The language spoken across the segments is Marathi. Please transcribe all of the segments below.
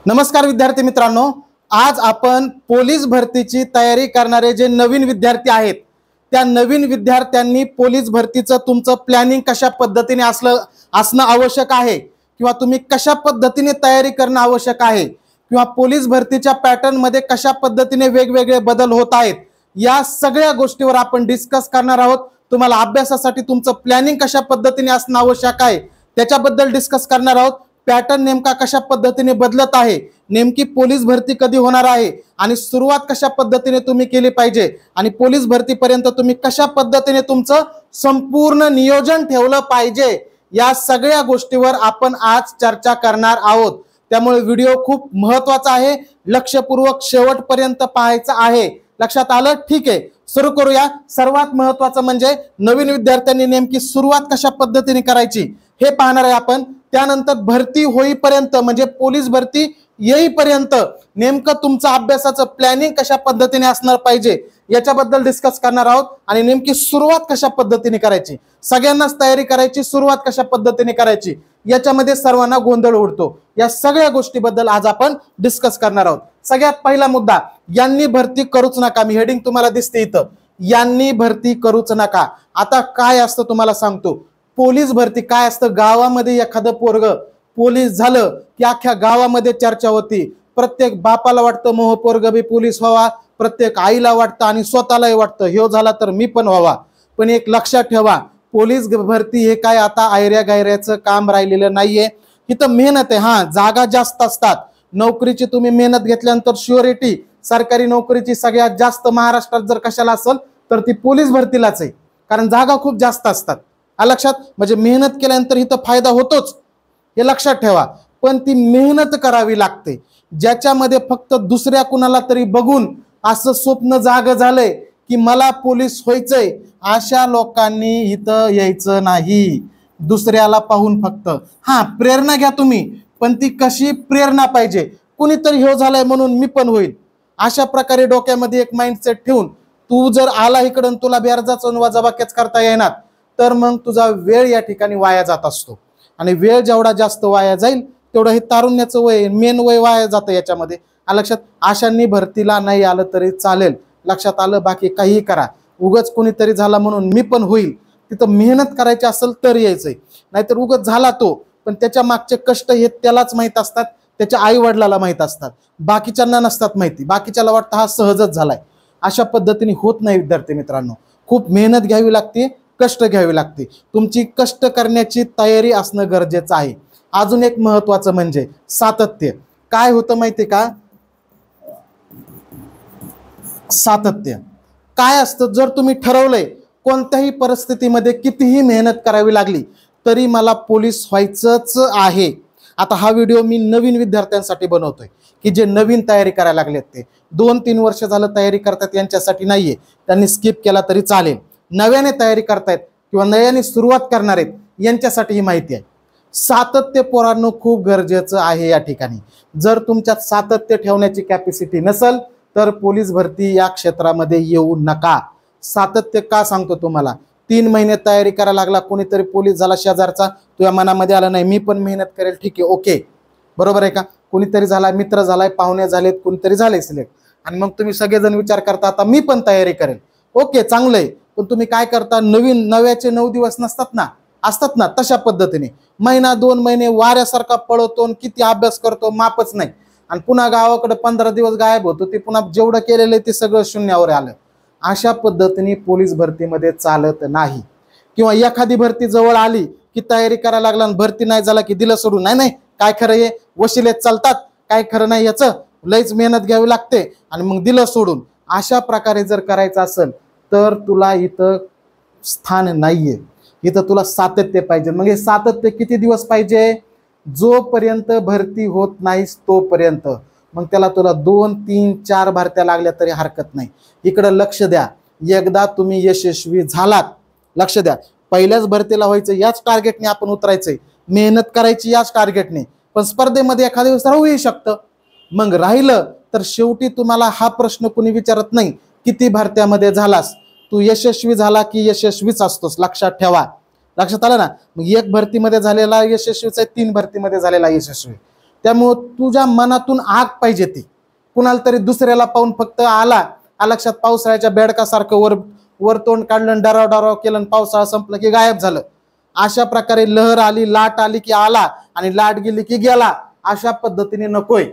नमस्कार विद्यार्थी मित्रांनो, आज आपण पोलीस भरतीची तयारी करणारे जे नवीन विद्यार्थी आहेत त्या नवीन विद्यार्थ्यांनी पोलीस भरतीचं तुमचं प्लॅनिंग कशा पद्धतीने असणं आवश्यक आहे किंवा तुम्ही कशा पद्धतीने तयारी करणं आवश्यक आहे किंवा पोलीस भरतीच्या पॅटर्न मध्ये कशा पद्धतीने वेगवेगळे बदल होत आहेत या सगळ्या गोष्टीवर आपण डिस्कस करणार आहोत। तुम्हाला अभ्यासासाठी तुमचं प्लॅनिंग कशा पद्धतीने असणं आवश्यक आहे त्याच्याबद्दल डिस्कस करणार आहोत। पॅटर्न नेमका कशा पद्धतीने बदलत आहे, नेमकी पोलीस भरती कधी होणार आहे आणि सुरुवात कशा पद्धतीने तुम्ही केली पाहिजे आणि पोलीस भरतीपर्यंत तुम्ही कशा पद्धतीने तुमचं संपूर्ण नियोजन ठेवलं पाहिजे या सगळ्या गोष्टीवर आपण आज चर्चा करणार आहोत। त्यामुळे व्हिडिओ खूप महत्त्वाचा आहे, लक्षपूर्वक शेवटपर्यंत पाहायचा आहे। लक्षात आलं? ठीक आहे, सुरू करूया। सर्वात महत्त्वाचं म्हणजे नवीन विद्यार्थ्यांनी नेमकी सुरुवात कशा पद्धतीने करायची हे पाहणार आहे आपण। त्यानंतर भरती होईपर्यंत म्हणजे पोलीस भरती येईपर्यंत नेमकं तुमचं अभ्यासाचं प्लॅनिंग कशा पद्धतीने असणार पाहिजे याच्याबद्दल डिस्कस करणार आहोत आणि नेमकी सुरुवात कशा पद्धतीने करायची, सगळ्यांनाच तयारी करायची, सुरुवात कशा पद्धतीने करायची याच्यामध्ये सर्वांना गोंधळ उडतो। या सगळ्या गोष्टीबद्दल आज आपण डिस्कस करणार आहोत। सगळ्यात पहिला मुद्दा, यांनी भरती करूच नका। मी हेडिंग तुम्हाला दिसते इथं, यांनी भरती करूच नका। आता काय असतं तुम्हाला सांगतो, पोलीस भरती काय असतं, गावामध्ये एखादं पोरग पोलीस झालं की अख्ख्या गावामध्ये चर्चा होती। प्रत्येक बापाला वाटतं मोह पोरग बी पोलीस व्हावा, प्रत्येक आईला वाटतं आणि स्वतःलाही वाटतं ह्यो झाला तर मी पण व्हावा। पण एक लक्षात ठेवा, पोलीस भरती हे काय आता आयऱ्या गायऱ्याचं काम राहिलेलं नाहीये। इथं मेहनत आहे, हा जागा जास्त असतात, नोकरीची तुम्ही मेहनत घेतल्यानंतर श्युरिटी सरकारी नोकरीची सगळ्यात जास्त महाराष्ट्रात जर कशाला असेल तर ती पोलीस भरतीलाच आहे, कारण जागा खूप जास्त असतात। लक्षात, म्हणजे मेहनत केल्यानंतर इथं फायदा होतोच हे लक्षात ठेवा। पण ती मेहनत करावी लागते, ज्याच्यामध्ये फक्त दुसऱ्या कुणाला तरी बघून असं स्वप्न जाग झालंय की मला पोलीस व्हायचंय, अशा लोकांनी इथं यायचं नाही। दुसऱ्याला पाहून फक्त प्रेरणा घ्या तुम्ही, पण ती कशी प्रेरणा पाहिजे, कुणीतरी ह्यो झालाय म्हणून मी पण होईल, अशा प्रकारे डोक्यामध्ये एक माइंडसेट ठेवून तू जर आला इकडून तुला बेरजाचं वजाबाकीच करता येणार तर मग तुझा वेळ या ठिकाणी वाया जात असतो आणि वेळ जेवढा जास्त वाया जाईल तेवढं हे तारुण्याचं वय मेन वय वाया जातं याच्यामध्ये। लक्षात, आशांनी भरतीला नाही आलं तरी चालेल, लक्षात आलं? बाकी काही करा, उगच कोणीतरी झाला म्हणून मी पण होईल, तिथं मेहनत करायची असेल तर यायचंय, नाहीतर उगच झाला तो पण त्याच्या मागचे कष्ट हे त्यालाच माहित असतात, त्याच्या आई वडिलाला माहित असतात, बाकीच्यांना नसतात माहिती, बाकीच्याला वाटतं हा सहजच झालाय। अशा पद्धतीने होत नाही विद्यार्थी मित्रांनो, खूप मेहनत घ्यावी लागते, कष्ट घ्यावी लागते, तुमची कष्ट करण्याची तयारी असणं गरजेचं आहे। अजून एक महत्त्वाचं म्हणजे सातत्य। काय होतं माहिती का, सातत्य काय असतं, जर तुम्ही ठरवलंय कोणत्याही परिस्थितीमध्ये कितीही मेहनत करावी लागली तरी मला पोलीस व्हायचंच आहे। आता हा व्हिडिओ मी नवीन विद्यार्थ्यांसाठी बनवतोय की जे नवीन तयारी करायला लागलेत, ते 2-3 वर्ष झालं तयारी करतात यांच्यासाठी नाहीये, त्यांनी स्किप केला तरी चालेल। नव्याने तयारी करतायत किंवा नव्याने सुरुवात करणार आहेत यांच्यासाठी ही माहिती आहे। सातत्य पोरांनो खूप गरजेचं आहे या ठिकाणी। जर तुमच्यात सातत्य ठेवण्याची कॅपॅसिटी नसेल तर पोलीस भरती या क्षेत्रामध्ये येऊ नका। सातत्य का सांगतो तुम्हाला, 3 महिने तयारी करायला लागला, कोणीतरी पोलीस झाला शेजारचा, तुझ्या मनामध्ये आलं नाही मी पण मेहनत करेल, ठीक आहे, ओके, बरोबर आहे का? कोणीतरी झाला, मित्र झालाय, पाहुणे झालेत, कोणीतरी झाले सिलेक्ट, आणि मग तुम्ही सगळेजण विचार करता आता मी पण तयारी करेल, ओके, चांगलंय। पण तुम्ही काय करता, नव्याचे 9 दिवस नसतात ना, असतात ना, तशा पद्धतीने महिना 2 महिने वाऱ्यासारखा पळतो, किती अभ्यास करतो मापच नाही, आणि पुन्हा गावाकडे 15 दिवस गायब होतो, ते पुन्हा जेवढं केलेलं ते सगळं शून्यावर आलं। अशा पद्धतीने पोलीस भरतीमध्ये चालत नाही। किंवा एखादी भरती जवळ आली की तयारी करायला लागला आणि भरती नाही झाला की दिलं सोडून, नाही काय खरं, हे वशिलेत चालतात, काय खरं नाही, याचं लईच मेहनत घ्यावी लागते आणि मग दिलं सोडून। अशा प्रकारे जर करायचं असेल तर तुला इथं स्थान नाहीये, इथं तुला सातत्य पाहिजे। मग हे सातत्य किती दिवस पाहिजे, जोपर्यंत भरती होत नाहीस तोपर्यंत। मग त्याला तुला 2, 3, 4 भरत्या लागल्या तरी हरकत नाही। इकडं लक्ष द्या, एकदा तुम्ही यशस्वी झालात, लक्ष द्या, पहिल्याच भरतीला व्हायचं याच टार्गेटने आपण उतरायचंय, मेहनत करायची याच टार्गेटने, पण स्पर्धेमध्ये एखाद्या दिवस राहूही शकतं। मग राहिलं तर शेवटी तुम्हाला हा प्रश्न कुणी विचारत नाही किती भरत्यामध्ये झालास, तू यशस्वी झाला की यशस्वीच असतोस, लक्षात ठेवा। लक्षात आलं ना? मग 1 भरतीमध्ये झालेला यशस्वीच आहे, 3 भरतीमध्ये झालेला यशस्वी, त्यामुळं तुझ्या मनातून आग पाहिजे ती. कुणाला तरी दुसऱ्याला पाहून फक्त आला लक्षात, पावसाळ्याच्या बेडकासारखं वर तोंड काढलं, डराव डराव केलं, पावसाळा संपलं की गायब झालं. अशा प्रकारे लहर आली, लाट आली की आला आणि लाट गेली की गेला, अशा पद्धतीने नकोय.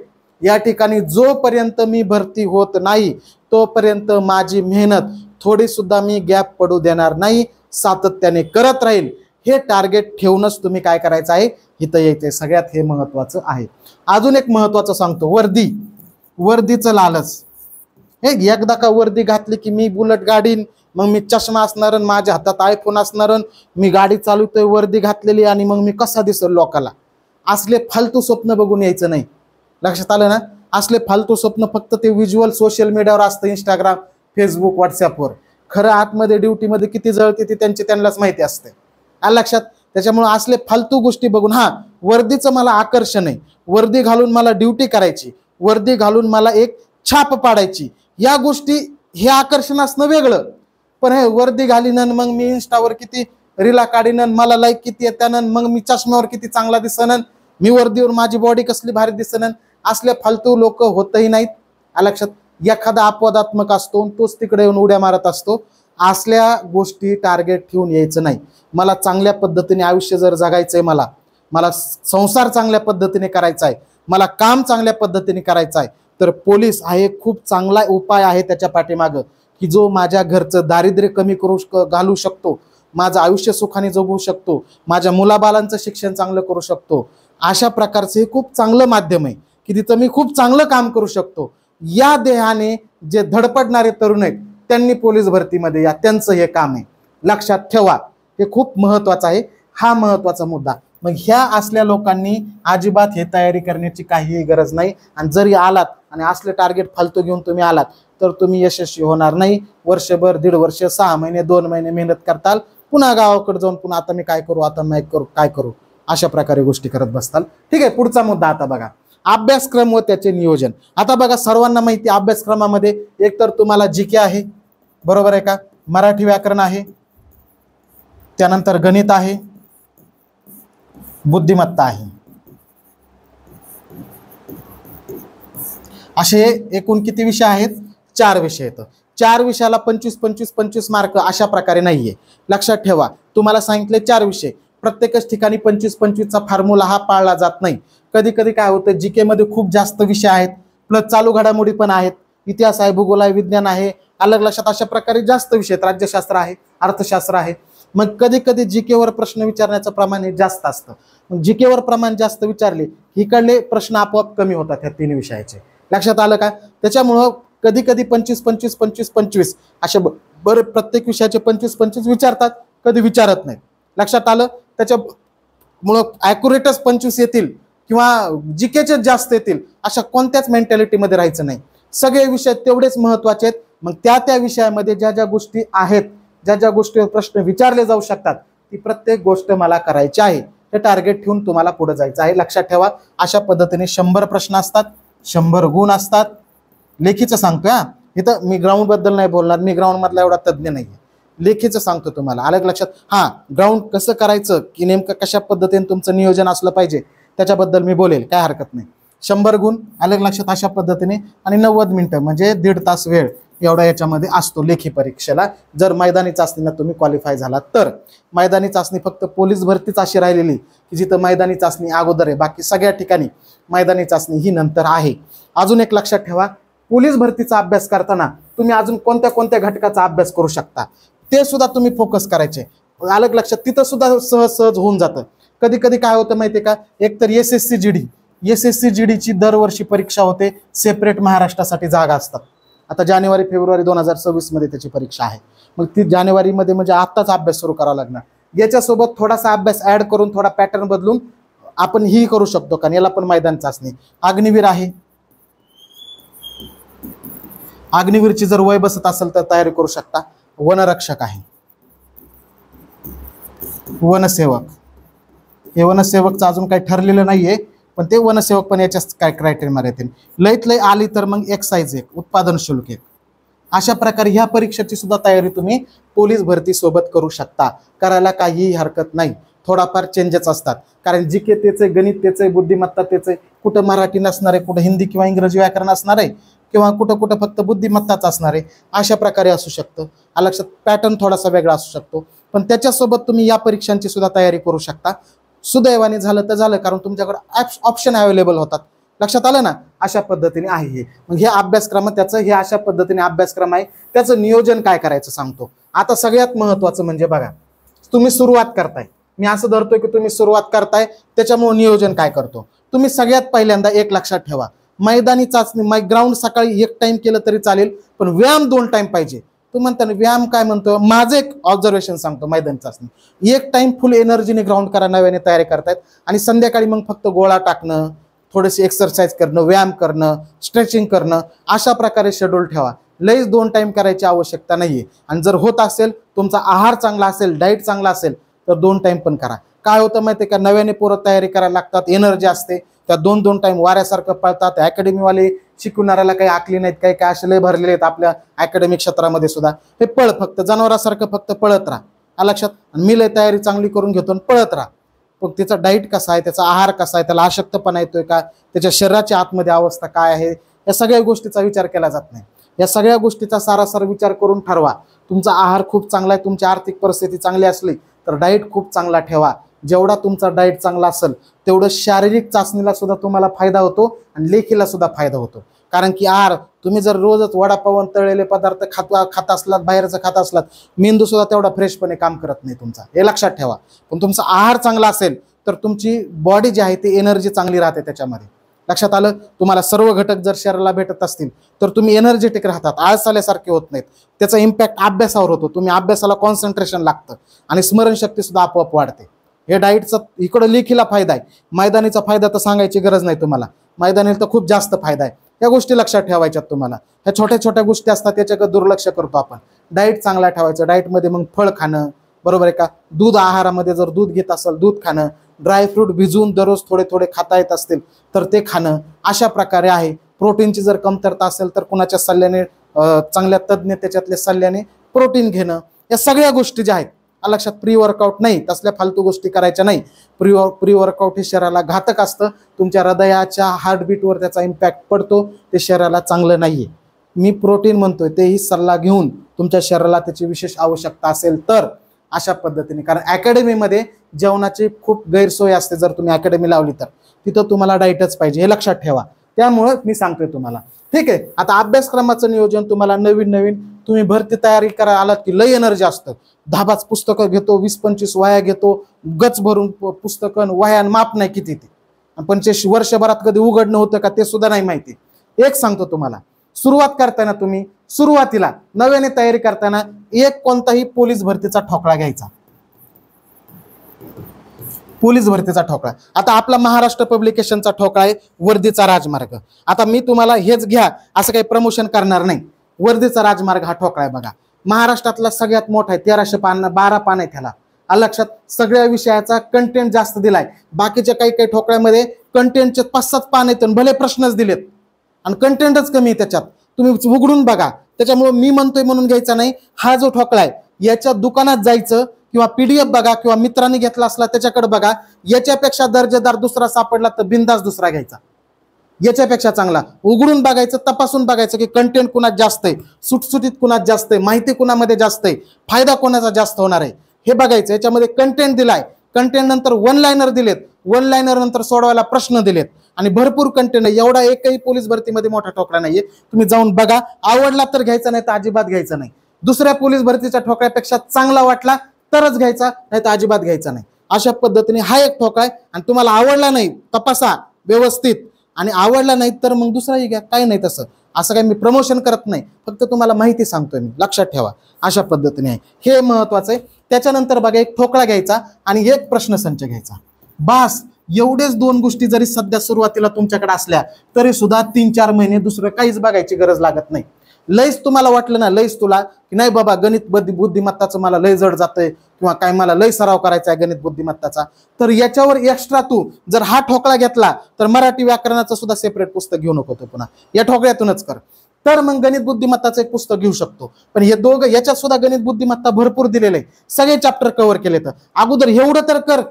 या ठिकाणी जोपर्यंत मी भरती होत नाही तोपर्यंत माझी मेहनत थोडी सुद्धा मी गॅप पडू देणार नाही, सातत्याने करत राहील. हे टार्गेट ठेवूनच तुम्ही काय करायचं आहे, इथं यायचंय. सगळ्यात हे महत्वाचं आहे. अजून एक महत्वाचं सांगतो, वर्दीचं लालच. हे एकदा का वर्दी घातली की मी बुलेट गाडीन, मग मी चष्मा असणार, माझ्या हातात आयफोन असणार, मी गाडी चालवतोय वर्दी घातलेली, आणि मग मी कसा दिसल लोकाला. असले फालतू स्वप्न बघून यायचं नाही. लक्षात आलं ना? असले फालतू स्वप्न फक्त ते व्हिज्युअल सोशल मीडियावर असतं, इंस्टाग्राम, फेसबुक, व्हॉट्सअपवर. खरं आतमध्ये ड्युटीमध्ये किती जळते ते त्यांनाच माहिती असते. आलं लक्षात? त्याच्यामुळे असले फालतू गोष्टी बघून, वर्दीचं मला आकर्षण आहे, वर्दी घालून मला ड्युटी करायची, वर्दी घालून मला एक छाप पाडायची, या गोष्टी हे आकर्षण असणं वेगळं. पण हे वर्दी घालीन मग मी इंस्टावर किती रीला काढीन, मला लाईक किती येत्यान, मग मी चष्म्यावर किती चांगला दिसन, मी वर्दीवर माझी बॉडी कसली भारी दिसन, असले फालतू लोक होतही नाहीत. लक्षात? एखादा अपवादात्मक असतो, तोच तिकडे येऊन उड्या मारत असतो. असल्या गोष्टी टार्गेट ठेवून यायचं नाही. मला चांगल्या पद्धतीने आयुष्य जर जगायचंय, मला संसार चांगल्या पद्धतीने करायचा आहे, मला काम चांगल्या पद्धतीने करायचं आहे, तर पोलीस हा एक खूप चांगला उपाय आहे त्याच्या पाठीमागं, की जो माझ्या घरचं दारिद्र्य कमी घालू शकतो, माझं आयुष्य सुखाने जगू शकतो, माझ्या मुलाबालांचं शिक्षण चांगलं करू शकतो. अशा प्रकारचं हे खूप चांगलं माध्यम आहे की तिथं मी खूप चांगलं काम करू शकतो. या देहाने जे धडपडणारे तरुण आहेत त्यांनी पोलीस भरतीमध्ये या, त्यांचं हे काम आहे. लक्षात ठेवा, हे खूप महत्वाचं आहे. हा महत्वाचा मुद्दा. मग ह्या असल्या लोकांनी अजिबात हे तयारी करण्याची काहीही गरज नाही. आणि जरी आलात आणि असले टार्गेट फालतू घेऊन तुम्ही आलात तर तुम्ही यशस्वी होणार नाही. वर्षभर, 1.5 वर्ष, 6 महिने, 2 महिने मेहनत करताल, पुन्हा गावाकडे जाऊन पुन्हा आता मी काय करू, आता मी काय करू, अशा प्रकारे गोष्टी करत बसताल. ठीक आहे, पुढचा मुद्दा आता बघा, अभ्यासक्रम व त्याचे नियोजन. आता बघा, सर्वांना माहिती अभ्यासक्रमामध्ये एकतर तुम्हाला जीके आहे, बरोबर आहे का, मराठी व्याकरण आहे, त्यानंतर गणित आहे, बुद्धिमत्ता आहे. असे एकूण किती विषय आहेत? 4 विषय आहेत. 4 विषयाला 25-25-25 मार्क अशा प्रकारे नाहीये. लक्षात ठेवा, तुम्हाला सांगितले 4 विषय, प्रत्येकच ठिकाणी 25-25चा फॉर्म्युला हा पाळला जात नाही. कधी कधी काय होतं, जीके मध्ये खूप जास्त विषय आहेत, प्लस चालू घडामोडी पण आहेत, इतिहास आहे, भूगोल आहे, विज्ञान आहे, अलग लक्षात, अशा प्रकारे जास्त विषय आहेत, राज्यशास्त्र आहे, अर्थशास्त्र आहे. मग कधी कधी जीकेवर प्रश्न विचारण्याचं प्रमाण हे जास्त असतं. मग जीकेवर प्रमाण जास्त विचारले, इकडले प्रश्न आपोआप कमी होतात ह्या 3 विषयाचे. लक्षात आलं का? त्याच्यामुळं कधी कधी 25-25-25-25 असे बरे प्रत्येक विषयाचे 25-25 विचारतात, कधी विचारत नाहीत. लक्षात आलं? त्याच्यामुळं ॲक्युरेटच 25 येतील किंवा जीकेचे जास्त येतील अशा कोणत्याच मेंटॅलिटीमध्ये राहायचं नाही. सगळे विषय तेवढेच महत्वाचे आहेत. मग त्या विषयामध्ये ज्या ज्या गोष्टी आहेत, ज्या ज्या गोष्टीवर प्रश्न विचारले जाऊ शकतात, ती प्रत्येक गोष्ट मला करायची आहे. हे टार्गेट ठेवून तुम्हाला पुढे जायचं आहे. लक्षात ठेवा, अशा पद्धतीने 100 प्रश्न असतात, 100 गुण असतात. लेखीचं सांगतोय हा, इथं मी ग्राउंड बद्दल नाही बोलणार, मी ग्राउंड मधला एवढा तज्ज्ञ नाहीये, लेखीचं सांगतो तुम्हाला. अलग लक्षात, ग्राउंड कसं करायचं, की नेमकं कशा पद्धतीने तुमचं नियोजन असलं पाहिजे त्याच्याबद्दल मी बोलेल, काय हरकत नाही. 100 गुण अलग लक्षात अशा पद्धतीने, आणि 90 मिनिटं म्हणजे 1.5 तास वेळ एवढा याच्यामध्ये असतो लेखी परीक्षेला. जर मैदानी चाचणीला तुम्ही क्वालिफाय झालात तर. मैदानी चाचणी फक्त पोलीस भरतीच अशी राहिलेली की जिथं मैदानी चाचणी अगोदर आहे, बाकी सगळ्या ठिकाणी मैदानी चाचणी ही नंतर आहे. अजून एक लक्षात ठेवा, पोलीस भरतीचा अभ्यास करताना तुम्ही अजून कोणत्या कोणत्या घटकाचा अभ्यास करू शकता ते सुद्धा तुम्ही फोकस करायचे. अलग लक्षात, तिथं सुद्धा सहज होऊन जातं. कधी कधी काय होतं माहितीये का, एक तर एसएससी जीडीची दरवर्षी परीक्षा होते, सेपरेट महाराष्ट्रासाठी जागा असतात. आता जानेवारी-फेब्रुवारी 2026 मध्ये त्याची परीक्षा आहे. मग ती जानेवारीमध्ये म्हणजे आत्ताच अभ्यास सुरू करावा लागणार. याच्यासोबत थोडासा अभ्यास ऍड करून, थोडा पॅटर्न बदलून आपण ही करू शकतो, कारण याला पण मैदान चाचणी. अग्निवीर आहे, अग्निवीरची जर वय बसत असेल तर तयारी करू शकता. वनरक्षक आहे, वनसेवक, हे वनसेवकचं अजून काही ठरलेलं नाहीये, पण ते वनसेवक पण याच्याच काय क्रायटेरियामध्ये येतील. लईत लई आली तर मग एक्साइज 1, उत्पादन शुल्क 1. अशा प्रकारे ह्या परीक्षेची सुद्धा तयारी तुम्ही पोलीस भरती सोबत करू शकता. करायला काहीही हरकत नाही. थोडाफार चेंजेस असतात, कारण जीके तेच आहे, गणित तेच आहे, बुद्धिमत्ता तेच आहे. कुठं मराठी नसणार आहे, कुठं हिंदी किंवा इंग्रजी व्याकरण असणार आहे, किंवा कुठं कुठं फक्त बुद्धिमत्ताच असणार आहे. अशा प्रकारे असू शकतं. लक्षात, पॅटर्न थोडासा वेगळा असू शकतो. पण त्याच्यासोबत तुम्ही या परीक्षांची सुद्धा तयारी करू शकता. सुदैवाने झालं तर झालं, कारण तुमच्याकडे ऑप्शन अवेलेबल होतात. लक्षात आलं ना. अशा पद्धतीने आहे हे. मग हे अभ्यासक्रम, त्याचं हे अशा पद्धतीने अभ्यासक्रम आहे. त्याचं नियोजन काय करायचं सांगतो. आता सगळ्यात महत्वाचं म्हणजे बघा, तुम्ही सुरुवात करताय, मी असं धरतोय की तुम्ही सुरुवात करताय, त्याच्यामुळे नियोजन काय करतो. तुम्ही सगळ्यात पहिल्यांदा एक लक्षात ठेवा, मैदानी चाचणी ग्राउंड सकाळी 1 टाइम केलं तरी चालेल, पण व्यायाम 2 टाइम पाहिजे. तू म्हणता ना व्यायाम काय म्हणतो, माझं एक ऑब्झर्वेशन सांगतो. मैदानी चाचणी 1 टाइम फुल एनर्जीने ग्राउंड करा, नव्याने तयारी करतायत, आणि संध्याकाळी मग फक्त गोळा टाकणं, थोडीशी एक्सरसाइज करणं, व्यायाम करणं, स्ट्रेचिंग करणं, अशा प्रकारे शेड्यूल ठेवा. लईच 2 टाइम करायची आवश्यकता नाहीये. आणि जर होत असेल, तुमचा आहार चांगला असेल, डाईट चांगला असेल, तर 2 टाइम पण करा. काय होतं माहितीये का, नव्याने पोरं तयारी करायला लागतात, एनर्जी असते, त्या 2-2 टाइम वाऱ्यासारखं पळतात. अकॅडमीवाले शिकवणाऱ्याला काही आखली नाहीत, काही काय असे लय भरलेले आहेत आपल्या अकॅडमिक क्षेत्रामध्ये सुद्धा. हे पळ, फक्त जनावरासारखं फक्त पळत राहा. लक्षात. आणि मी लय तयारी चांगली करून घेतो आणि पळत राहा. पण त्याचा डाईट कसा आहे, त्याचा आहार कसा आहे, त्याला अशक्तपणा येतोय का, त्याच्या शरीराच्या आतमध्ये अवस्था काय आहे, या सगळ्या गोष्टीचा विचार केला जात नाही. या सगळ्या गोष्टीचा सारासार विचार करून ठरवा. तुमचा आहार खूप चांगला आहे, तुमची आर्थिक परिस्थिती चांगली असली तर डाईट खूप चांगला ठेवा. जेवढा तुमचा डाईट चांगला असेल, तेवढं शारीरिक चाचणीला सुद्धा तुम्हाला फायदा होतो आणि लेखीला सुद्धा फायदा होतो. कारण की आहार, तुम्ही जर रोजच वडापाव तळलेले पदार्थ खात असलात, बाहेरचं खात असलात, मेंदू सुद्धा तेवढा फ्रेशपणे काम करत नाही तुमचा, हे लक्षात ठेवा. पण तुमचा आहार चांगला असेल तर तुमची बॉडी जी आहे ती एनर्जी चांगली राहते त्याच्यामध्ये. लक्षात आलं. तुम्हाला सर्व घटक जर शरीराला भेटत असतील तर तुम्ही एनर्जेटिक राहतात, आळस आल्यासारखे होत नाहीत. त्याचा इम्पॅक्ट अभ्यासावर होतो. तुम्ही अभ्यासाला कॉन्सन्ट्रेशन लागतं आणि स्मरणशक्ती सुद्धा आपोआप वाढते. हे डाईटचा इकडं लेखीला फायदा आहे. मैदानीचा फायदा तर सांगायची गरज नाही तुम्हाला, मैदानीला तर खूप जास्त फायदा आहे. या गोष्टी लक्षात ठेवायच्यात तुम्हाला. ह्या छोट्या छोट्या गोष्टी असतात, त्याच्याकडे दुर्लक्ष करतो आपण. डाईट चांगला ठेवायचं. डाईटमध्ये मग फळ खाणं, बरोबर आहे का, दूध आहारामध्ये जर दूध घेत असेल दूध खाणं, ड्रायफ्रूट भिजवून दररोज थोडे थोडे खाता येत असतील तर ते खाणं, अशा प्रकारे आहे. प्रोटीनची जर कमतरता असेल तर कुणाच्या सल्ल्याने, चांगल्या तज्ज्ञ त्याच्यातल्या सल्ल्याने प्रोटीन घेणं. या सगळ्या गोष्टी ज्या आहेत लक्षात. प्री वर्कआउट नाही, तसल्या फालतू गोष्टी करायच्या नाही. प्री वर्कआउट हे शरीराला घातक असतं. तुमच्या हृदयाच्या हार्टबीटवर त्याचा इम्पॅक्ट पडतो, ते शरीराला चांगलं नाहीये. मी प्रोटीन म्हणतोय तेही सल्ला घेऊन, तुमच्या शरीराला त्याची विशेष आवश्यकता असेल तर अशा पद्धतीने. कारण अकॅडमीमध्ये जेवणाची खूप गैरसोय असते. जर तुम्ही अकॅडमी लावली तर तिथं तुम्हाला डाईटच पाहिजे, हे लक्षात ठेवा. त्यामुळं मी सांगतोय तुम्हाला. ठीक आहे. आता अभ्यासक्रमाचं नियोजन तुम्हाला नवीन नवीन, तुम्ही भरती तयारी करायला आलात की लय एनर्जी असतं. 10-5 पुस्तकं घेतो, 20-25 वह्या घेतो, गच भरून पुस्तकं, वह्या माप नाही किती ते. पण ते वर्षभरात कधी उघडणं होतं का ते सुद्धा नाही माहिती. एक सांगतो तुम्हाला, सुरुवात करताना तुम्ही सुरुवातीला नव्याने तयारी करताना एक कोणताही पोलीस भरतीचा ठोकळा घ्यायचा. पोलीस भरतीचा ठोकळा. आता आपला महाराष्ट्र पब्लिकेशनचा ठोकळा आहे वर्दीचा राजमार्ग. आता मी तुम्हाला हेच घ्या असं काही प्रमोशन करणार नाही. वर्दीचा राजमार्ग हा ठोकळा आहे बघा. महाराष्ट्रातला सगळ्यात मोठा आहे. 1300 पान, 12 पान आहे त्याला. लक्षात. सगळ्या विषयाचा कंटेंट जास्त दिलाय. बाकीच्या काही काही ठोकळ्यामध्ये कंटेंटचे 5-7 पान आहेत, भले प्रश्नच दिलेत आणि कंटेंटच कमी आहे त्याच्यात. तुम्ही उघडून बघा. त्याच्यामुळे मी म्हणतोय म्हणून घ्यायचा नाही. हा जो ठोकळा आहे याच्या दुकानात जायचं किंवा पीडीएफ बघा किंवा मित्रांनी घेतला असला त्याच्याकडे बघा. याच्यापेक्षा दर्जेदार दुसरा सापडला तर बिंदास दुसरा घ्यायचा. याच्यापेक्षा चांगला उघडून बघायचं, तपासून बघायचं की कंटेंट कुणात जास्त आहे, सुटसुटीत कुणात जास्त आहे, माहिती कुणामध्ये जास्त आहे, फायदा कोणाचा जास्त होणार आहे हे बघायचं. याच्यामध्ये कंटेंट दिलाय, कंटेंट नंतर 1 लाइनर दिलेत, 1 लाइनर नंतर सोडवायला प्रश्न दिलेत आणि भरपूर कंटेंट आहे. एवढा एकही पोलीस भरतीमध्ये मोठा ठोकळा नाहीये. तुम्ही जाऊन बघा. आवडला तर घ्यायचा, नाही तर अजिबात घ्यायचा नाही. दुसऱ्या पोलीस भरतीच्या ठोकळ्यापेक्षा चांगला वाटला तरच घ्यायचा, नाही तर अजिबात घ्यायचा नाही. अशा पद्धतीने हा एक ठोकळा आहे. आणि तुम्हाला आवडला नाही तपासा व्यवस्थित, आणि आवडला नाही तर मग दुसराही घ्या, काही नाही. तसं असं काही मी प्रमोशन करत नाही, फक्त तुम्हाला माहिती सांगतोय मी. लक्षात ठेवा. अशा पद्धतीने आहे, हे महत्वाचं आहे. त्याच्यानंतर बघा, एक ठोकळा घ्यायचा आणि एक प्रश्नसंच घ्यायचा. बास. एवढेच 2 गोष्टी जरी सध्या सुरुवातीला तुमच्याकडे असल्या तरी सुद्धा 3-4 महिने दुसरं काहीच बघायची गरज लागत नाही. लयच तुम्हाला वाटलं ना, लयच तुला की नाही बाबा गणित बुद्धिमत्ताचं मला लय जड जातंय किंवा काय मला लय सराव करायचा आहे गणित बुद्धिमत्ताचा, तर याच्यावर एक्स्ट्रा तू जर हा ठोकळा घेतला तर मराठी व्याकरणाचं सुद्धा सेपरेट पुस्तक घेऊ नको तो, पुन्हा या ठोकळ्यातूनच कर. तर मग गणित बुद्धिमत्ताचं एक पुस्तक घेऊ शकतो. पण हे दोघं याच्यात सुद्धा गणित बुद्धिमत्ता भरपूर दिलेलं आहे. सगळे चॅप्टर कव्हर केले. तर अगोदर एवढं तर कर,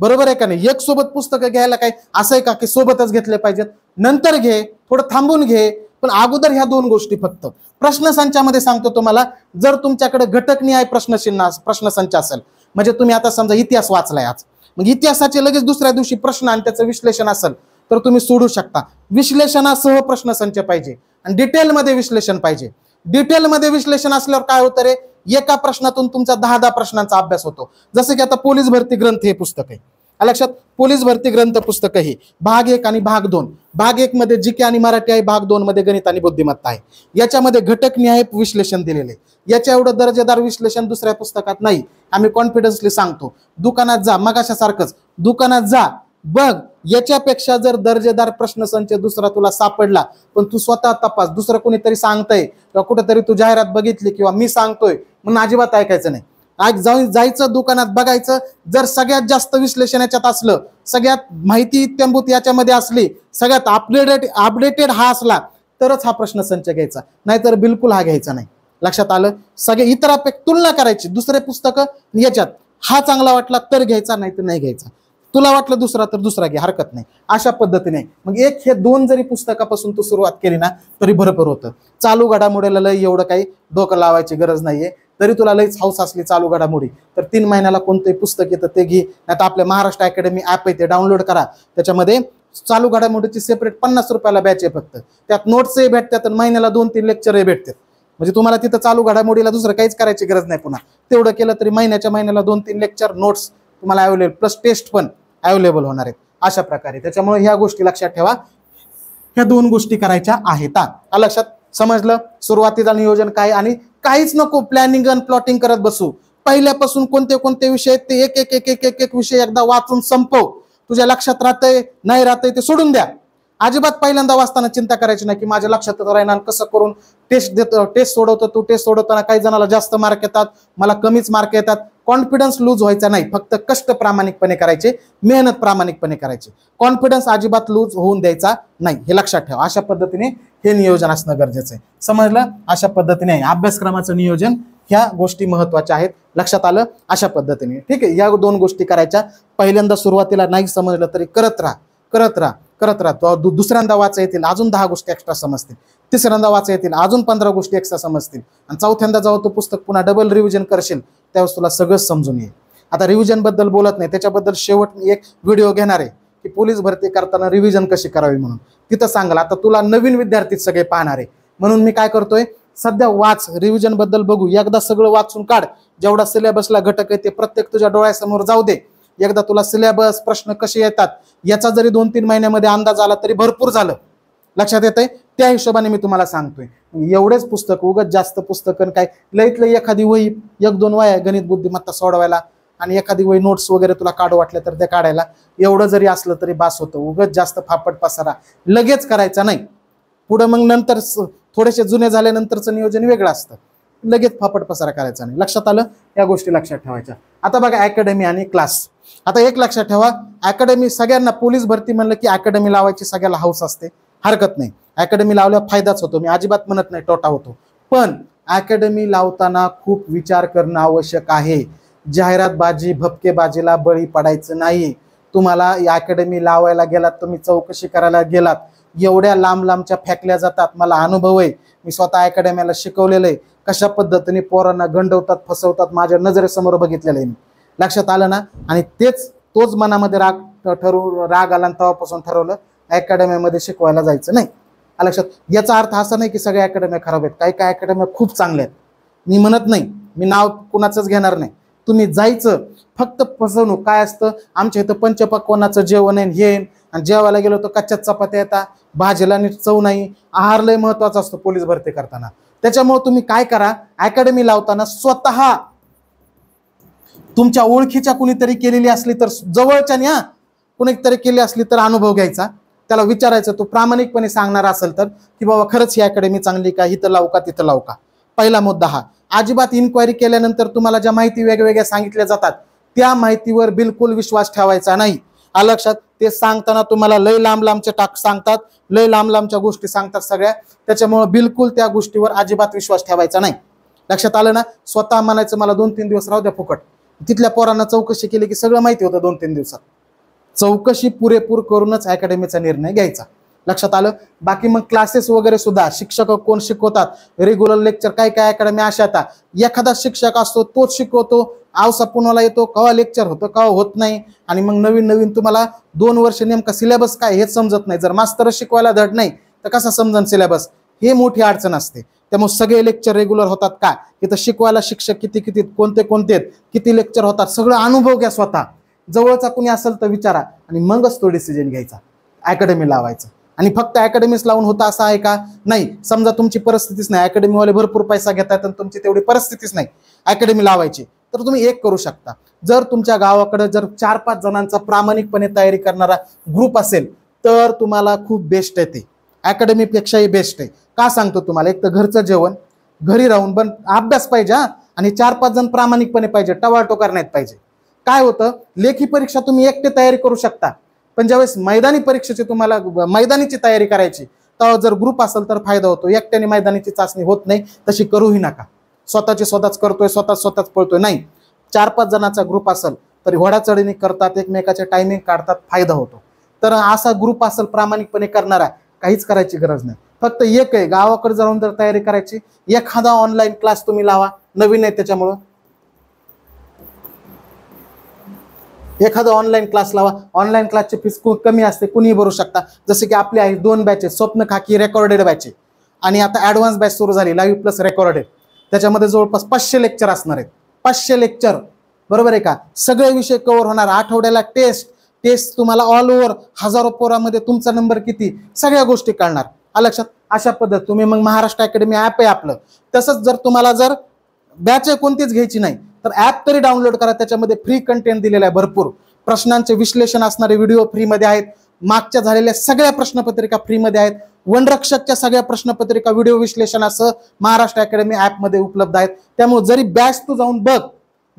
बरोबर आहे का नाही? एक सोबत पुस्तकं घ्यायला काय असं आहे का की सोबतच घेतले पाहिजेत? नंतर घे, थोडं थांबून घे, पण अगोदर ह्या दोन गोष्टी फक्त. प्रश्नसंचामध्ये सांगतो तुम्हाला, जर तुमच्याकडे घटकनिहाय प्रश्नसंच असेल, म्हणजे तुम्ही आता समजा इतिहास वाचलाय आज, मग इतिहासाचे लगेच दुसऱ्या दिवशी प्रश्न आणि त्याचं विश्लेषण असेल तर तुम्ही सोडू शकता. विश्लेषणासह प्रश्नसंच पाहिजे आणि डिटेलमध्ये विश्लेषण पाहिजे. डिटेलमध्ये विश्लेषण असल्यावर काय होतं रे, एका प्रश्नातून तुमचा 10 प्रश्नांचा अभ्यास होतो. जसं की आता पोलीस भरती ग्रंथ हे पुस्तक आहे, लक्षात, पोलीस भरती ग्रंथ पुस्तक ही भाग 1 आणि भाग 2. भाग 1 मध्ये जीके आणि मराठी आहे, भाग 2 मध्ये गणित आणि बुद्धिमत्ता आहे. याच्यामध्ये घटकनिहाय विश्लेषण दिलेले. याच्या एवढं दर्जेदार विश्लेषण दुसऱ्या पुस्तकात नाही. आम्ही कॉन्फिडन्सली सांगतो, दुकानात जा, मग अशासारखंच दुकानात जा, बघ, याच्यापेक्षा जर दर्जेदार प्रश्नसंच दुसरा तुला सापडला, पण तू स्वतः तपास. दुसरं कोणीतरी सांगतंय किंवा कुठेतरी तू जाहिरात बघितली किंवा मी सांगतोय म्हणून अजिबात ऐकायचं नाही. आज जायचं दुकानात, बघायचं, जर सगळ्यात जास्त विश्लेषण याच्यात असलं, सगळ्यात माहिती इत्थंभूत याच्यामध्ये असली, सगळ्यात अपडेटेड हा असला तरच हा प्रश्नसंच घ्यायचा, नाहीतर बिलकुल हा घ्यायचा नाही. लक्षात आलं? सगळे इतरांपेक्षा तुलना करायची, दुसरे पुस्तकं याच्यात हा चांगला वाटला तर घ्यायचा, नाही तर नाही घ्यायचा. तुला वाटलं दुसरा तर दुसरा घे, हरकत नाही. अशा पद्धतीने मग एक हे 2 जरी पुस्तकापासून तू सुरुवात केली ना तरी भरपूर होतं. चालू घडामोडीला लय एवढं काही डोकं लावायची गरज नाहीये. तरी तुला लईच हौस असली चालू घडामोडी तर 3 महिन्याला कोणतंही पुस्तक येतं ते घे, नाही तर आपल्या महाराष्ट्र अकॅडमी ऍप आहे ते डाउनलोड करा. त्याच्यामध्ये चालू घडामोडीची सेपरेट 50 रुपयाला बॅच आहे फक्त. त्यात नोट्सही भेटतात आणि महिन्याला 2-3 लेक्चरही भेटतात. म्हणजे तुम्हाला तिथं चालू घडामोडीला दुसरं काहीच करायची गरज नाही. पुन्हा तेवढं केलं तरी महिन्याला 2-3 लेक्चर, नोट्स तुम्हाला अवेलेबल, प्लस टेस्ट पण अवेलेबल होणार आहेत अशा प्रकारे. त्याच्यामुळे ह्या गोष्टी लक्षात ठेवा, ह्या 2 गोष्टी करायच्या आहेत. लक्षात समजलं? सुरुवातीला नियोजन काय, आणि काहीच नको प्लॅनिंग आणि प्लॉटिंग करत बसू. पहिल्यापासून कोणते कोणते विषय ते एक विषय एकदा वाचून संपव. तुझ्या लक्षात राहतंय नाही राहतंय ते सोडून द्या. अजिबात पहिल्यांदा वाचताना चिंता करायची नाही की माझ्या लक्षात राहणार, कसं करून टेस्ट देतो, टेस्ट सोडवतो. तू टेस्ट सोडवताना काही जणाला जास्त मार्क येतात, मला कमीच मार्क येतात. कॉन्फिडन्स लूज व्हायचा नाही, फक्त कष्ट प्रामाणिकपणे करायचे, मेहनत प्रामाणिकपणे करायची. कॉन्फिडन्स अजिबात लूज होऊन द्यायचा नाही, हे लक्षात ठेवा. अशा पद्धतीने हे नियोजन असणं गरजेचं आहे. समजलं? अशा पद्धतीने अभ्यासक्रमाचं नियोजन, ह्या गोष्टी महत्वाच्या आहेत. लक्षात आलं? अशा पद्धतीने ठीक आहे. या 2 गोष्टी करायच्या. पहिल्यांदा सुरुवातीला नाही समजलं तरी करत राहा. दुसऱ्यांदा वाचा येतील अजून 10 गोष्टी एक्स्ट्रा समजतील. तिसऱ्यांदा वाचा येतील अजून 15 गोष्टी एक्स्ट्रा समजतील. आणि चौथ्यांदा जेव्हा तू पुस्तक पुन्हा डबल रिव्हिजन करशील त्यावेळेस तुला सगळं समजून येईल. आता रिव्हिजन बद्दल बोलत नाही, त्याच्याबद्दल शेवट एक व्हिडिओ घेणार आहे की पोलीस भरती करताना रिव्हिजन कशी करावी म्हणून. तिथं सांगाल. आता तुला नवीन विद्यार्थी सगळे पाहणार आहे म्हणून मी काय करतोय, सध्या वाच, रिव्हिजन बद्दल बघू. एकदा सगळं वाचून काढ. जेवढा सिलेबसला घटक आहे ते प्रत्येक तुझ्या डोळ्यासमोर जाऊ दे. एकदा तुला सिलेबस, प्रश्न कसे येतात याचा जरी 2-3 महिन्यामध्ये अंदाज आला तरी भरपूर झालं. लक्षात येतंय? त्या हिशोबाने मी तुम्हाला सांगतोय. एवढेच पुस्तक, उगाच जास्त पुस्तकं काय, लईत लई एखादी वही, 1-2 वह्या गणित बुद्धिमत्ता सोडवायला आणि एखादी वही नोट्स वगैरे तुला काढू वाटल्या तर ते काढायला, एवढं जरी असलं तरी बास होतं. उगाच जास्त फापट पसारा लगेच करायचा नाही. पुढं मग नंतर थोडेसे जुने झाल्यानंतरचं नियोजन वेगळं असतं. लगेच फापट पसारा करायचा नाही. लक्षात आलं? या गोष्टी लक्षात ठेवायच्या. आता बघा अकॅडमी आणि क्लास. आता एक लक्षात ठेवा, अकॅडमी सगळ्यांना, पोलीस भरती म्हणलं की अकॅडमी लावायची सगळ्याला हौस असते, हरकत नाही. अकॅडमी लावल्यावर फायदाच होतो, मी अजिबात म्हणत नाही तोटा होतो. पण अकॅडमी लावताना खूप विचार करणं आवश्यक आहे. जाहिरातबाजी, भपकेबाजीला बळी पडायचं नाही. तुम्हाला अकॅडमी लावायला गेलात, तुम्ही चौकशी करायला गेलात, एवढ्या लांबच्या फेकल्या जातात. मला अनुभव आहे, मी स्वतः अकॅडमीला शिकवलेलं आहे. कशा पद्धतीने पोरांना गंडवतात, फसवतात, माझ्या नजरेसमोर बघितलेलं आहे मी. लक्षात आलं ना? आणि तोच मनामध्ये राग आला आणि तेव्हापासून ठरवलं अकॅडमीमध्ये शिकवायला जायचं नाही. लक्षात? याचा अर्थ असा नाही की सगळ्या अकॅडम्या खराब आहेत. काही काही अकॅडम्या खूप चांगल्या आहेत, मी म्हणत नाही. मी नाव कुणाचंच घेणार नाही. तुम्ही जायचं, फक्त फसवणूक काय असतं, आमच्या इथं पंचपक्वान्नाचं जेवण आहे, हे आणि जेवायला गेलो तर कच्च्याच चपात्या येतात, भाजीला नीट चव नाही. आहार लय महत्वाचा असतो पोलीस भरती करताना. त्याच्यामुळे तुम्ही काय करा, अकॅडमी लावताना स्वतः तुमच्या ओळखीच्या कुणीतरी केलेली असली तर, जवळच्या न्या कुणीतरी केली असली तर अनुभव घ्यायचा, त्याला विचारायचं. तो प्रामाणिकपणे सांगणार असेल तर की बाबा खरंच ही अकॅडमी चांगली का, इथं लावू का तिथं लावू का. पहिला मुद्दा हा. अजिबात इन्क्वायरी केल्यानंतर तुम्हाला ज्या माहिती वेगवेगळ्या सांगितल्या जातात त्या माहितीवर बिलकुल विश्वास ठेवायचा नाही. लक्षात? ते सांगताना तुम्हाला लय लांबचे सांगतात, लय लांबच्या गोष्टी सांगतात सगळ्या. त्याच्यामुळे बिलकुल त्या गोष्टीवर अजिबात विश्वास ठेवायचा नाही. लक्षात आलं ना? स्वतः म्हणायचं मला 2-3 दिवस राहू द्या फुकट, तिथल्या पोरांना चौकशी केली की सगळं माहिती होतं 2-3 दिवसात. चौकशी पुरेपूर करूनच अकॅडमीचा निर्णय घ्यायचा. लक्षात आलं. बाकी मग क्लासेस वगैरे सुद्धा शिक्षक कोण शिकवतात, रेग्युलर लेक्चर काय काय अकॅडमी अशा आता एखादा शिक्षक असतो तोच शिकवतो, आवसा पुण्याला येतो, केव्हा लेक्चर होतं केव्हा होत नाही, आणि मग नवीन नवीन तुम्हाला 2 वर्ष नेमका सिलेबस काय हेच समजत नाही. जर मास्तर शिकवायला धड नाही तर कसा समजन सिलेबस, हे मोठी अडचण असते. त्यामुळे सगळे लेक्चर रेग्युलर होतात का, इथं शिकवायला शिक्षक किती किती कोणते कोणते किती लेक्चर होतात सगळं अनुभव घ्या स्वतः. जवळचा कुणी असेल तर विचारा आणि मगच तो डिसिजन घ्यायचा, अकॅडमी लावायचं. आणि फक्त अकॅडमीच लावून होतं असं आहे का, नाही. समजा तुमची परिस्थितीच नाही, अकॅडमीवाले भरपूर पैसा घेतात आणि तुमची तेवढी परिस्थितीच नाही अकॅडमी लावायची, तर तुम्ही एक करू शकता. जर तुमच्या गावाकडे जर 4-5 जणांचा प्रामाणिकपणे तयारी करणारा ग्रुप असेल तर तुम्हाला खूप बेस्ट आहे, ते अकॅडमीपेक्षाही बेस्ट आहे. का सांगतो तुम्हाला, एक तर घरचं जेवण, घरी राहून पण अभ्यास पाहिजे आणि 4-5 जण प्रामाणिकपणे पाहिजे, टवाळटोकार नाहीत पाहिजे. काय होतं, लेखी परीक्षा तुम्ही एकटे तयारी करू शकता, पण ज्यावेळेस मैदानी परीक्षेची तुम्हाला मैदानीची तयारी करायची तेव्हा जर ग्रुप असेल तर फायदा होतो. एकट्याने मैदानीची चाचणी होत नाही, तशी करूही नका. स्वतःच करतोय, स्वतःच पळतोय नाही. 4-5 जणांचा ग्रुप असेल तरी घोडाचढणी करतात, एकमेकाचे टायमिंग काढतात, फायदा होतो. तर असा ग्रुप असेल प्रामाणिकपणे करणारा, काहीच करायची गरज नाही. फक्त एक आहे, गावाकडे जाऊन जर तयारी करायची, एखादा ऑनलाईन क्लास तुम्ही लावा, नवीन आहे त्याच्यामुळं एखादा ऑनलाईन क्लास लावा. ऑनलाईन क्लासची फीस कमी असते, कुणीही भरू शकता. जसे की आपले आहे 2 बॅचेस, स्वप्न खाकी रेकॉर्डेड बॅच आणि आता ॲडव्हान्स बॅच सुरू झाली, लाईव्ह प्लस रेकॉर्डेड. त्याच्यामध्ये जवळपास 500 लेक्चर असणार आहेत, 500 लेक्चर, बरोबर आहे का. सगळे विषय कव्हर होणार. आठवड्याला टेस्ट तुम्हाला ऑल ओव्हर हजारो पोरामध्ये तुमचा नंबर किती, सगळ्या गोष्टी कळणार. लक्षात. अशा पद्धत तुम्ही मग महाराष्ट्र अकॅडमी ॲप आहे आपलं. तसंच जर तुम्हाला जर बॅच कोणतीच घ्यायची नाही तर ॲप तरी डाउनलोड करा, त्याच्यामध्ये फ्री कंटेंट दिलेला आहे भरपूर. प्रश्नांचे विश्लेषण असणारे व्हिडिओ फ्रीमध्ये आहेत, मागच्या झालेल्या सगळ्या प्रश्नपत्रिका फ्रीमध्ये आहेत, वनरक्षकच्या सगळ्या प्रश्नपत्रिका व्हिडिओ विश्लेषणासह महाराष्ट्र अकॅडमी ॲपमध्ये उपलब्ध आहेत. त्यामुळे जरी बॅच तू जाऊन बघ,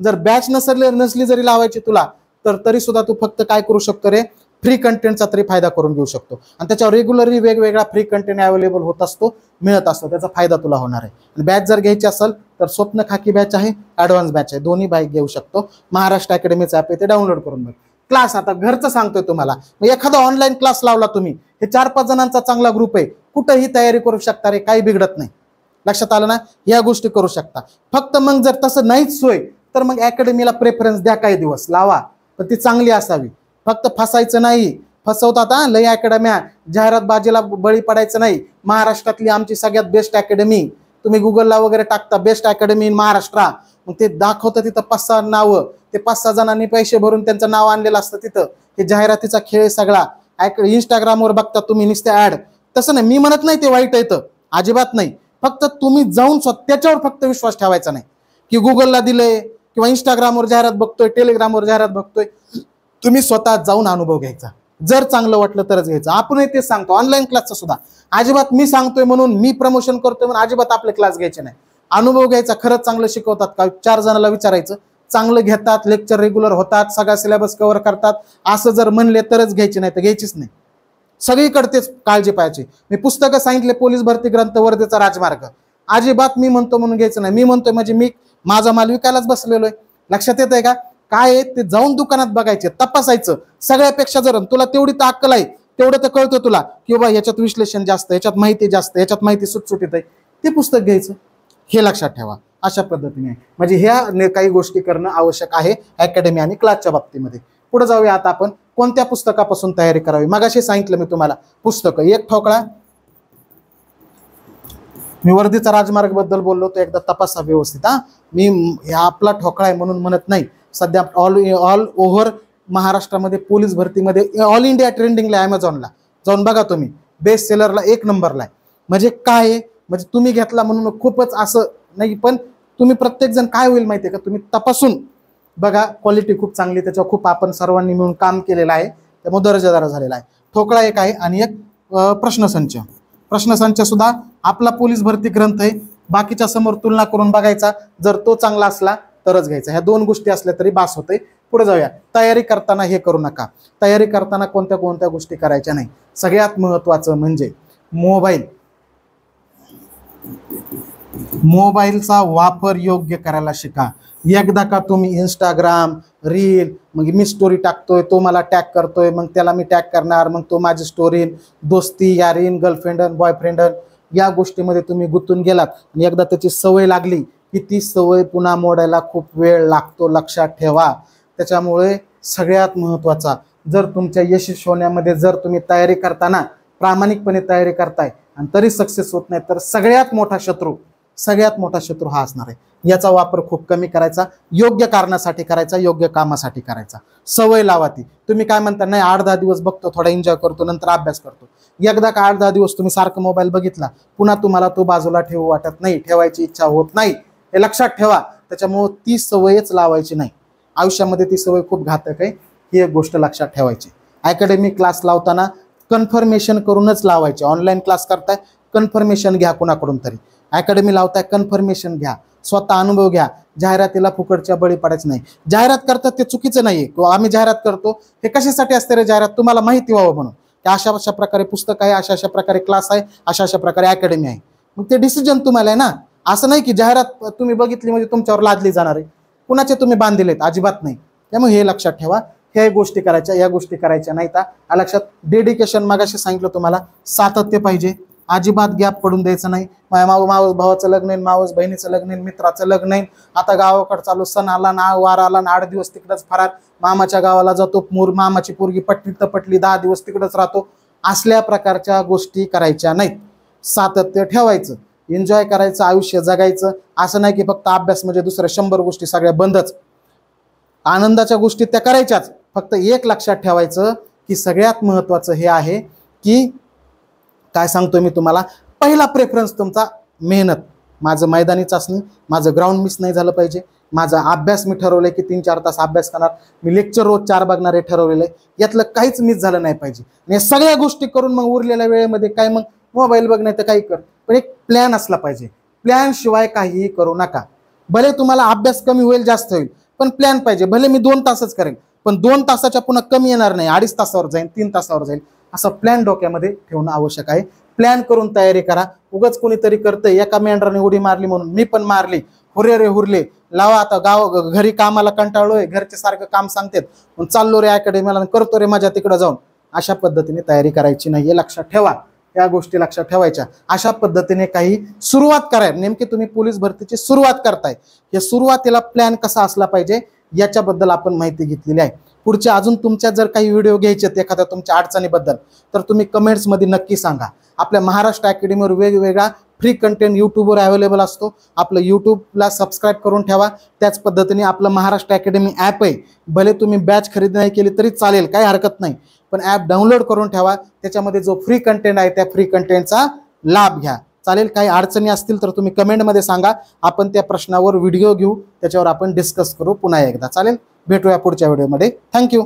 जर बॅच नसली जरी लावायची तुला तर तरी सुद्धा तू फक्त काय करू शकतो रे, फ्री कंटेंटचा तरी फायदा करून घेऊ शकतो. आणि त्याच्यावर रेग्युलरली वेगवेगळा फ्री कंटेंट अवेलेबल होत असतो, मिळत असतो, त्याचा फायदा तुला होणार आहे. आणि बॅच जर घ्यायची असेल तर स्वप्न खाकी बॅच आहे, ॲडव्हान्स बॅच आहे, दोन्ही बाईक घेऊ शकतो. महाराष्ट्र अकॅडमीचं ॲप आहे, ते डाउनलोड करून बघ. क्लास आता घरचं सांगतोय तुम्हाला, एखादा ऑनलाईन क्लास लावला तुम्ही, हे 4-5 जणांचा चांगला ग्रुप आहे, कुठंही तयारी करू शकता रे, काही बिघडत नाही. लक्षात आलं ना, या गोष्टी करू शकता. फक्त मग जर तसं नाहीच सोय तर मग अकॅडमीला प्रेफरन्स द्या, काही दिवस लावा, पण ती चांगली असावी. फक्त फसायचं नाही, फसवतात लय अकॅडम्या, जाहिरात बाजीला बळी पडायचं नाही. महाराष्ट्रातली आमची सगळ्यात बेस्ट अकॅडमी, तुम्ही गुगलला वगैरे टाकता बेस्ट अकॅडमी इन महाराष्ट्र, मग ते दाखवतं तिथं 5-6 नावं, ते 5-6 जणांनी पैसे भरून त्यांचं नाव आणलेलं असतं तिथं. हे जाहिरातीचा खेळ सगळा. इंस्टाग्रामवर बघता तुम्ही नुसते ऍड. तसं नाही, मी म्हणत नाही ते वाईट येतं, अजिबात नाही. फक्त तुम्ही जाऊन त्याच्यावर फक्त विश्वास ठेवायचा नाही की गुगलला दिलंय किंवा इंस्टाग्रामवर जाहिरात बघतोय, टेलिग्रामवर जाहिरात बघतोय. तुम्ही स्वतः जाऊन अनुभव घ्यायचा, जर चांगलं वाटलं तरच घ्यायचं. आपणही तेच सांगतो ऑनलाईन क्लासचं सुद्धा. अजिबात मी सांगतोय म्हणून, मी प्रमोशन करतोय म्हणून अजिबात आपले क्लास घ्यायचे नाही. अनुभव घ्यायचा, खरंच चांगलं शिकवतात का, 4 जणांना विचारायचं, चांगलं घेतात, लेक्चर रेग्युलर होतात, सगळा सिलेबस कव्हर करतात, असं जर म्हणले तरच घ्यायची, नाही तर घ्यायचीच नाही. सगळीकडे तेच काळजी पाहिजे. मी पुस्तकं सांगितले, पोलीस भरती ग्रंथ, वर्धेचा राजमार्ग, अजिबात मी म्हणतो म्हणून घ्यायचं नाही. मी म्हणतोय म्हणजे मी माझा माल विकायलाच बसलेलो आहे. लक्षात येत आहे का, काय आहे ते जाऊन दुकानात बघायचे, तपासायचं. सगळ्यापेक्षा जर तुला तेवढी तर अक्कल आहे, तेवढं तर कळतं तुला की बाबा ह्याच्यात विश्लेषण जास्त, ह्याच्यात माहिती जास्त, ह्याच्यात माहिती सुटसुटीत आहे, ते पुस्तक घ्यायचं. हे लक्षात ठेवा. अशा पद्धतीने म्हणजे ह्या काही गोष्टी करणं आवश्यक आहे अकॅडमी आणि क्लासच्या बाबतीमध्ये. पुढे जाऊया आता आपण कोणत्या पुस्तकापासून तयारी करावी. मगाशी सांगितलं मी तुम्हाला पुस्तकं, एक ठोकळा. मी वर्धेचा राजमार्ग बद्दल बोललो तर एकदा तपासा व्यवस्थित. मी आपला ठोकळा आहे म्हणून म्हणत नाही. सध्या ऑल ओव्हर महाराष्ट्रामध्ये पोलीस भरतीमध्ये ऑल इंडिया ट्रेंडिंगला, अमेझॉनला जाऊन बघा तुम्ही, बेस्ट सेलरला 1 नंबरला आहे. म्हणजे काय आहे, म्हणजे तुम्ही घेतला म्हणून खूपच असं नाही, पण तुम्ही प्रत्येक जण काय होईल माहिती आहे का, तुम्ही तपासून बघा, क्वालिटी खूप चांगली, त्याच्यावर खूप आपण सर्वांनी मिळून काम केलेलं आहे, त्यामुळे दर्जेदार झालेला आहे. ठोकळा एक आहे आणि एक प्रश्नसंच सुद्धा आपला पोलीस भरती ग्रंथ आहे. बाकीच्या समोर तुलना करून बघायचा, जर तो चांगला असला तरच घ्यायचा. ह्या 2 गोष्टी असल्या तरी बास होते. पुढे जाऊया. तयारी करताना हे करू नका. तयारी करताना कोणत्या गोष्टी करायच्या नाही. सगळ्यात महत्त्वाचं म्हणजे मोबाईलचा वापर योग्य करायला शिका. एकदा का तुम्ही इंस्टाग्राम रील, मग मी स्टोरी टाकतोय, तो मला टॅग करतोय, मग त्याला मी टॅग करणार, मग तो माझी स्टोरी, दोस्ती यारीन, गर्लफ्रेंड बॉयफ्रेंड या गोष्टीमध्ये तुम्ही गुंतून गेलात आणि एकदा त्याची सवय लागली की ती सवय पुन्हा मोडायला खूप वेळ लागतो, लक्षात ठेवा. त्याच्यामुळे सगळ्यात महत्त्वाचा, जर तुमच्या यशस्वी होण्यामध्ये जर तुम्ही तयारी करताना प्रामाणिकपणे तयारी करताय आणि तरी सक्सेस होत नाही, तर सगळ्यात मोठा शत्रू हा असणार आहे. याचा वापर खूप कमी करायचा, योग्य कारणासाठी करायचा, योग्य कामासाठी करायचा. सवय लावा ती. तुम्ही काय म्हणता, नाही 8-10 दिवस बघतो, थोडा एन्जॉय करतो, नंतर अभ्यास करतो. एकदा का 8-10 दिवस तुम्ही सारखं मोबाईल बघितला, पुन्हा तुम्हाला तो बाजूला ठेवू वाटत नाही, ठेवायची इच्छा होत नाही, हे लक्षात ठेवा. त्याच्यामुळे ती सवयच लावायची नाही. आयुष्यामध्ये ती सवय खूप घातक आहे, ही एक गोष्ट लक्षात ठेवायची. अकॅडमी क्लास लावताना कन्फर्मेशन करूनच लावायचे. ऑनलाईन क्लास करताय, कन्फर्मेशन घ्या कुणाकडून तरी. अकॅडमी लावताय, कन्फर्मेशन घ्या, स्वतः अनुभव घ्या. जाहिरातीला फुकटच्या बळी पडायचं नाही. जाहिरात करतात ते चुकीचं नाहीये. आम्ही जाहिरात करतो हे कशासाठी असते रे जाहिरात, तुम्हाला माहिती व्हावं म्हणून. की अशा अशा प्रकारे पुस्तक आहे, अशा अशा प्रकारे क्लास आहे, अशा अशा प्रकारे अकॅडमी आहे. मग ते डिसिजन तुम्हाला आहे ना. असं नाही की जाहिरात तुम्ही बघितली म्हणजे तुमच्यावर लादली जाणार आहे. कुणाचे तुम्ही बांधलेत, अजिबात नाही. त्यामुळे हे लक्षात ठेवा. ह्या गोष्टी करायच्या, या गोष्टी करायच्या नाहीत. लक्षात. डेडिकेशन, मगाशी सांगितलं तुम्हाला, सातत्य पाहिजे. अजिबात गॅप पडून द्यायचं नाही. मावस भावाचं लग्न आहे, मावस बहिणीचं लग्न आहे, मित्राचं लग्न आहे, आता गावाकडे चालू, सण आला ना, वार आला ना, 8 दिवस तिकडंच फरार, मामाच्या गावाला जातो, मामाची पोरगी पटली तर पटली, 10 दिवस तिकडंच राहतो. असल्या प्रकारच्या गोष्टी करायच्या नाहीत. सातत्य ठेवायचं, एन्जॉय करायचं, आयुष्य जगायचं. असं नाही की फक्त अभ्यास म्हणजे दुसऱ्या 100 गोष्टी सगळ्या बंदच. आनंदाच्या गोष्टी त्या करायच्याच. फक्त एक लक्षात ठेवायचं की सगळ्यात महत्त्वाचं हे आहे की, काय सांगतोय मी तुम्हाला, पहिला प्रेफरन्स तुमचा मेहनत. माझं मैदानी चाचणी, माझं ग्राउंड मिस नाही झालं पाहिजे. माझा अभ्यास मी ठरवलंय की 3-4 तास अभ्यास करणार. मी लेक्चर रोज 4 बघणार हे ठरवलेलं आहे. यातलं काहीच मिस झालं नाही पाहिजे. आणि सगळ्या गोष्टी करून मग उरलेल्या वेळेमध्ये काय, मग मोबाईल बघणे तर काही कर, पण एक प्लॅन असला पाहिजे. प्लॅन शिवाय काहीही करू नका. भले तुम्हाला अभ्यास कमी होईल, जास्त होईल, पण प्लॅन पाहिजे. भले मी 2 तासच करेन, पण 2 तासाच्या पुन्हा कमी येणार नाही. 2.5 तासावर जाईल, 3 तासावर जाईल. असा प्लॅन डोक्यामध्ये ठेवणं आवश्यक आहे. प्लॅन करून तयारी करा. उगाच कोणीतरी करतंय, एका मेंढराने उडी मारली म्हणून मी पण मारली, हुरे रे हुरले. लावा आता घरी कामाला कंटाळलोय, घरचे सारखं काम सांगतात, पण चाललो रे अकॅडमीला, करतो रे माझ्या तिकडं जाऊन. अशा पद्धतीने तयारी करायची नाही, हे लक्षात ठेवा. या गोष्टी लक्षात ठेवायच्या. अशा पद्धतीने काही सुरुवात करा. नेमकी तुम्ही पोलीस भरतीची सुरुवात करताय, या सुरुवातीला प्लॅन कसा असला पाहिजे याच्याबद्दल आपण माहिती घेतलेली आहे. पुढच्या अजून तुमच्या जर काही व्हिडिओ घ्यायचे एखाद्या तुमच्या अडचणीबद्दल, तर तुम्ही कमेंट्समध्ये नक्की सांगा. आपल्या महाराष्ट्र अकॅडमीवर वेगवेगळा फ्री कंटेंट यूट्यूबवर अवेलेबल असतो. आपलं यूट्यूबला सबस्क्राईब करून ठेवा. त्याच पद्धतीने आपलं महाराष्ट्र अकॅडमी ॲप आहे. भले तुम्ही बॅच खरेदी नाही केली तरी चालेल, काही हरकत नाही, पण ॲप डाउनलोड करून ठेवा. त्याच्यामध्ये जो फ्री कंटेंट आहे त्या फ्री कंटेंटचा लाभ घ्या. चालेल. काही अडचणी असतील तर तुम्ही कमेंटमध्ये सांगा. आपण त्या प्रश्नावर व्हिडिओ घेऊ, त्याच्यावर आपण डिस्कस करू पुन्हा एकदा. चालेल. भेटूया पुढच्या व्हिडिओमध्ये. थँक्यू.